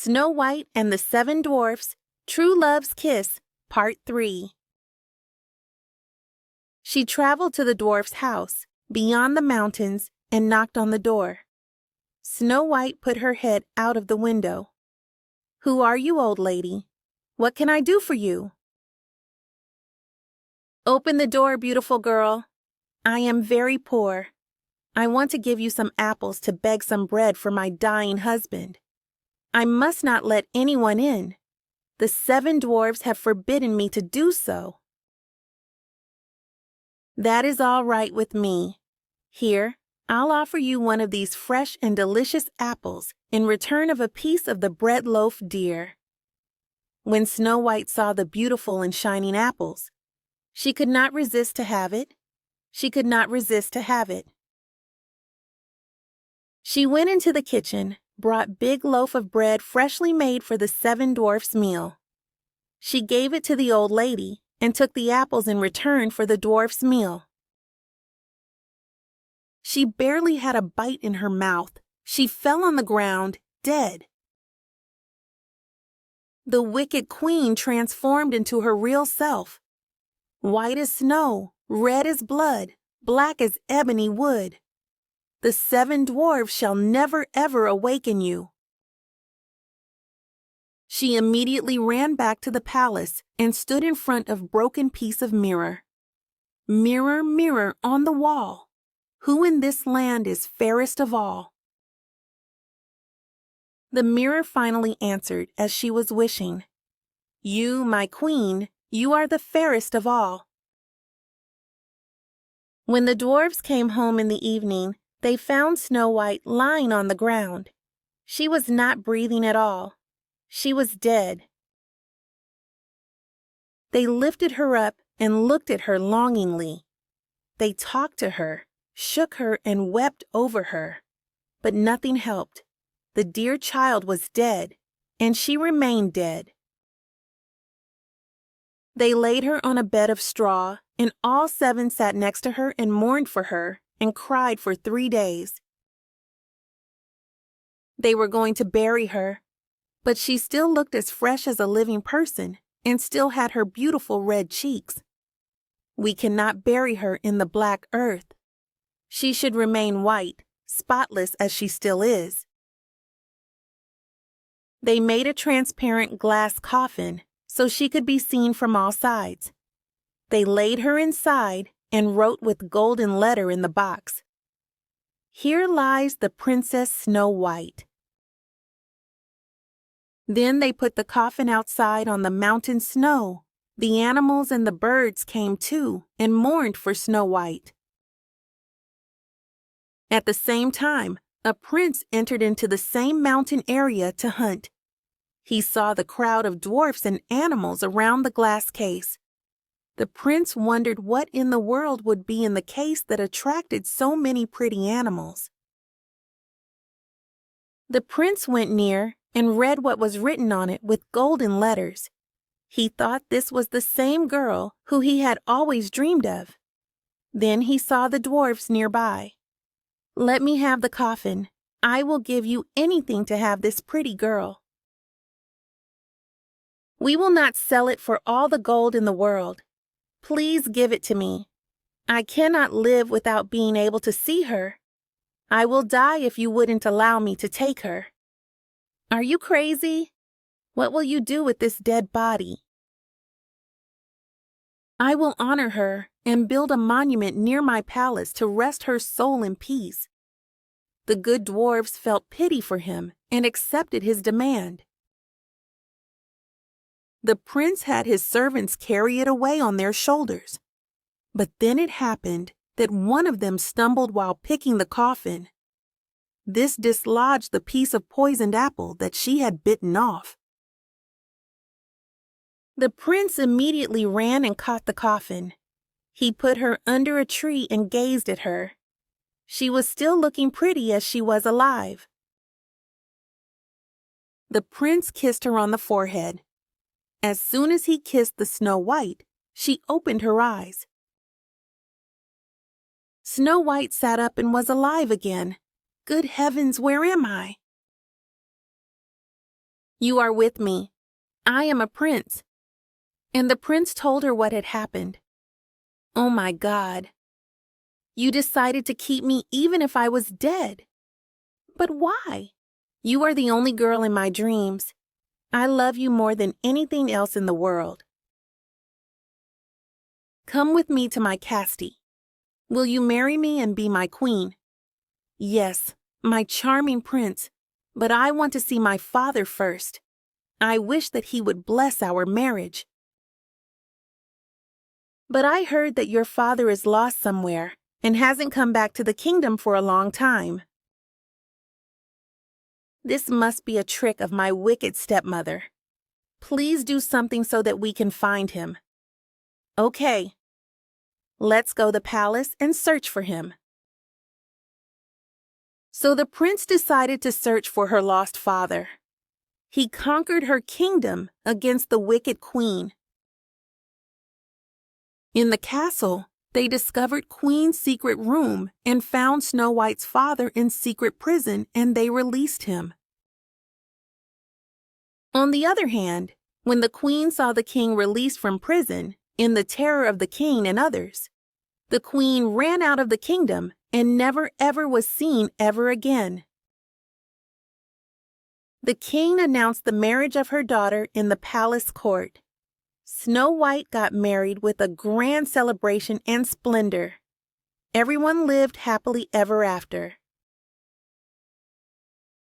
Snow White and the Seven Dwarfs, True Love's Kiss, Part 3. She traveled to the dwarf's house, beyond the mountains, and knocked on the door. Snow White put her head out of the window. "Who are you, old lady? What can I do for you?" "Open the door, beautiful girl. I am very poor. I want to give you some apples to beg some bread for my dying husband. I must not let anyone in. The seven dwarfs have forbidden me to do so." "That is all right with me. Here, I'll offer you one of these fresh and delicious apples in return of a piece of the bread loaf dear." When Snow White saw the beautiful and shining apples, she could not resist to have it. She could not resist to have it. She went into the kitchen, brought big loaf of bread freshly made for the seven dwarfs' meal. She gave it to the old lady and took the apples in return for the dwarf's meal. She barely had a bite in her mouth. She fell on the ground, dead. The wicked queen transformed into her real self. White as snow, red as blood, black as ebony wood. The seven dwarfs shall never ever awaken you. She immediately ran back to the palace and stood in front of broken piece of mirror. "Mirror, mirror on the wall, who in this land is fairest of all?" The mirror finally answered as she was wishing. "You, my queen, you are the fairest of all." When the dwarfs came home in the evening, they found Snow White lying on the ground. She was not breathing at all. She was dead. They lifted her up and looked at her longingly. They talked to her, shook her, and wept over her. But nothing helped. The dear child was dead, and she remained dead. They laid her on a bed of straw, and all seven sat next to her and mourned for her and cried for 3 days. They were going to bury her, but she still looked as fresh as a living person and still had her beautiful red cheeks. We cannot bury her in the black earth. She should remain white, spotless as she still is. They made a transparent glass coffin so she could be seen from all sides. They laid her inside and wrote with golden letter in the box, "Here lies the Princess Snow White." Then they put the coffin outside on the mountain snow. The animals and the birds came too and mourned for Snow White. At the same time, a prince entered into the same mountain area to hunt. He saw the crowd of dwarfs and animals around the glass case. The prince wondered what in the world would be in the case that attracted so many pretty animals. The prince went near and read what was written on it with golden letters. He thought this was the same girl who he had always dreamed of. Then he saw the dwarfs nearby. "Let me have the coffin. I will give you anything to have this pretty girl." "We will not sell it for all the gold in the world. Please give it to me. I cannot live without being able to see her. I will die if you wouldn't allow me to take her." "Are you crazy? What will you do with this dead body?" "I will honor her and build a monument near my palace to rest her soul in peace." The good dwarfs felt pity for him and accepted his demand. The prince had his servants carry it away on their shoulders. But then it happened that one of them stumbled while picking the coffin. This dislodged the piece of poisoned apple that she had bitten off. The prince immediately ran and caught the coffin. He put her under a tree and gazed at her. She was still looking pretty as she was alive. The prince kissed her on the forehead. As soon as he kissed the Snow White, she opened her eyes. Snow White sat up and was alive again. "Good heavens, where am I?" You are with me. I am a prince." And the prince told her what had happened. "Oh my God. You decided to keep me even if I was dead. But why? You are the only girl in my dreams. I love you more than anything else in the world. Come with me to my castle. Will you marry me and be my queen?" "Yes, my charming prince, but I want to see my father first. I wish that he would bless our marriage." "But I heard that your father is lost somewhere and hasn't come back to the kingdom for a long time." "This must be a trick of my wicked stepmother. Please do something so that we can find him." "Okay. Let's go to the palace and search for him." So the prince decided to search for her lost father. He conquered her kingdom against the wicked queen. In the castle, they discovered Queen's secret room and found Snow White's father in secret prison, and they released him. On the other hand, when the queen saw the king released from prison, in the terror of the king and others, the queen ran out of the kingdom and never ever was seen ever again. The king announced the marriage of her daughter in the palace court. Snow White got married with a grand celebration and splendor. Everyone lived happily ever after.